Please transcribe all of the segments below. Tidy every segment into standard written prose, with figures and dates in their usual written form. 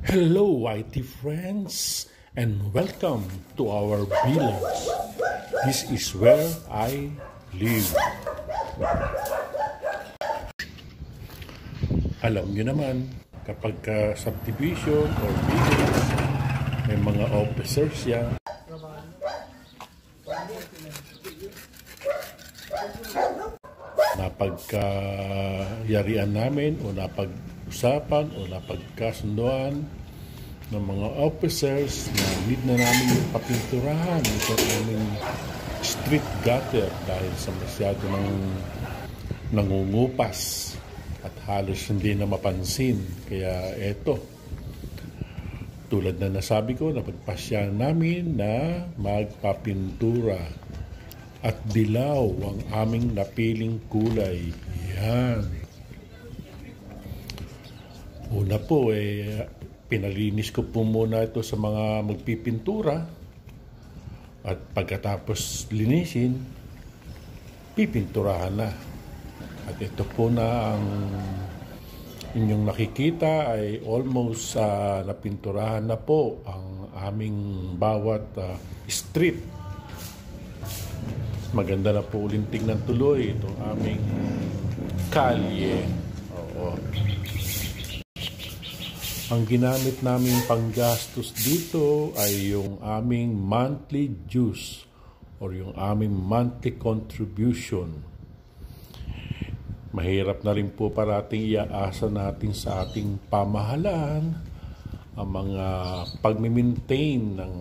Hello, IT friends, and welcome to our village. This is where I live. Alam nyo naman, kapag subdivision or village, may mga officers yan. Napagkayarian namin o napag-usapan o napagkasunduan ng mga officers na need na namin yung papinturahan ito aming street gutter dahil sa masyado ng nangungupas at halos hindi na mapansin. Kaya eto, tulad na nasabi ko, napagpasya namin na magpapintura at dilaw ang aming napiling kulay. Yan. Una po, pinalinis ko po muna ito sa mga magpipintura at pagkatapos linisin, pipinturahan na. At ito po na ang inyong nakikita ay almost napinturahan na po ang aming bawat street. Maganda na po uling tingnan tuloy itong aming kalye. Oo. Ang ginamit namin panggastos dito ay yung aming monthly dues or yung aming monthly contribution. Mahirap na rin po parating iaasa natin sa ating pamahalaan ang mga pag-maintain ng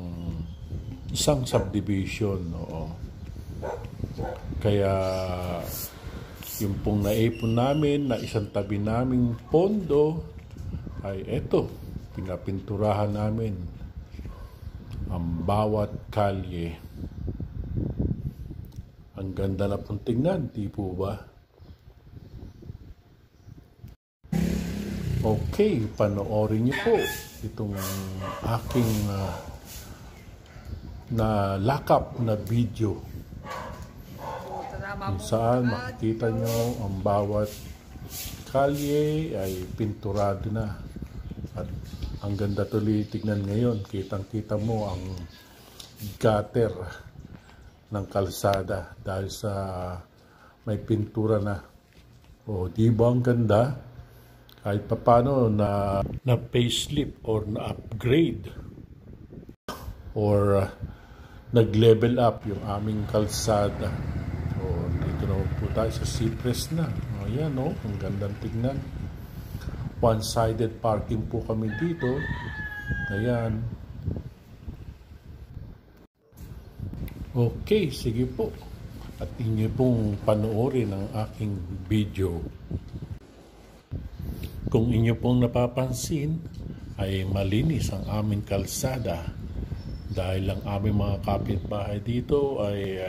isang subdivision. Oo. Kaya yung pong naipon namin na isang tabi naming pondo ay eto, pinapinturahan namin ang bawat kalye. Ang ganda na pong tingnan, di po ba? Okay, panoorin niyo po itong aking na lakap na video kung saan makikita nyo ang bawat kalye ay pinturado na. At ang ganda tuloy tignan ngayon. Kitang-kita mo ang gutter ng kalsada dahil sa may pintura na. O, di ba ang ganda? Kahit papano na facelift or na upgrade or nag-level up yung aming kalsada. Dito naman po tayo sa Cypress na. Ayan, ang gandang tignan. One-sided parking po kami dito. Ayan. Okay, sige po. At inyo pong panoorin ang aking video. Kung inyo pong napapansin, ay malinis ang aming kalsada. Dahil ang aming mga kapitbahay dito ay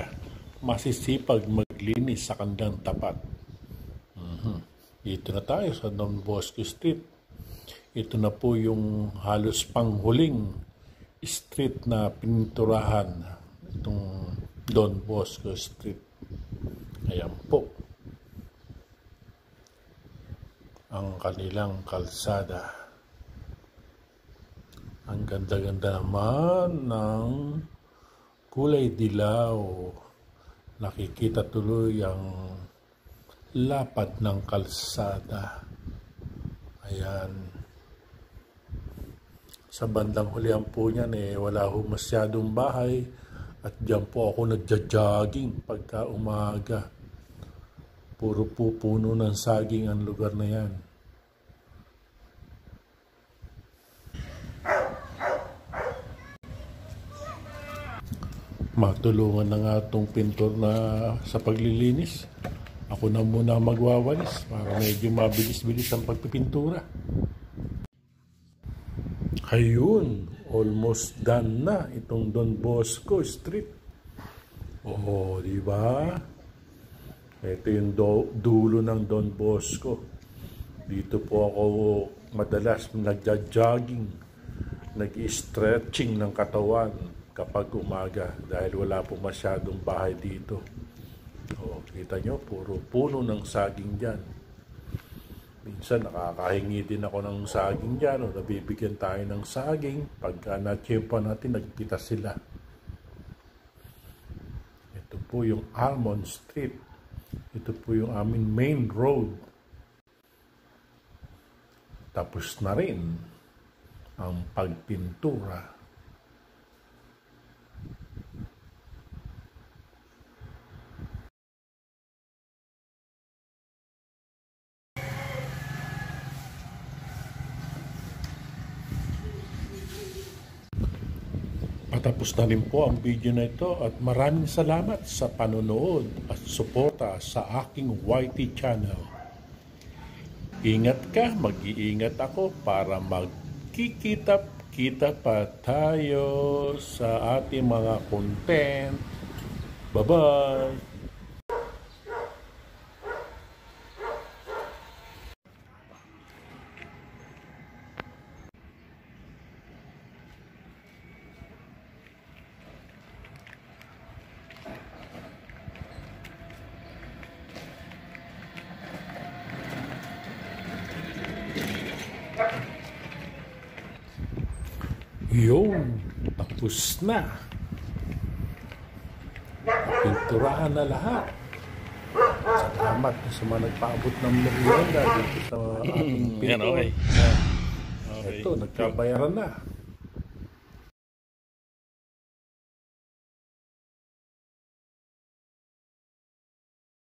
masisipag maglinis sa kanilang tapat. Dito na tayo sa Don Bosco Street. Ito na po yung halos panghuling street na pininturahan, itong Don Bosco Street. Ayan po ang kanilang kalsada. Ang ganda-ganda naman ng kulay dilaw. Nakikita tuloy ang lapad ng kalsada. Ayan. Sa bandang hulihan po niyan wala ho masyadong bahay at diyan po ako nagja-jogging pagka umaga. Puro po puno ng saging ang lugar na yan. Matulungan na nga itong pintor na sa paglilinis. Ako na muna magwawalis para medyo mabilis-bilis ang pagpipintura. Ayun, almost done na itong Don Bosco Street. Oo, di ba? Ito yung dulo ng Don Bosco. Dito po ako madalas nagja-jogging, nag-stretching ng katawan kapag umaga dahil wala po masyadong bahay dito. O, kita nyo, puro puno ng saging dyan. Minsan nakakahingi din ako ng saging dyan o nabibigyan tayo ng saging. Pagka na-tiyempo natin, nagpita sila. Ito po yung Almond Street. Ito po yung aming main road. Tapos na rin ang pagpintura. Patapos na rin po ang video na ito at maraming salamat sa panonood at suporta sa aking YT channel. Ingat ka, mag-iingat ako para magkikita pa tayo sa ating mga content. Bye-bye! Yun, tapos na. Pinturahan na lahat. Salamat sa mga nagpaabot ng merienda dito sa ating pinto. Okay. Ito, nagkabayaran na.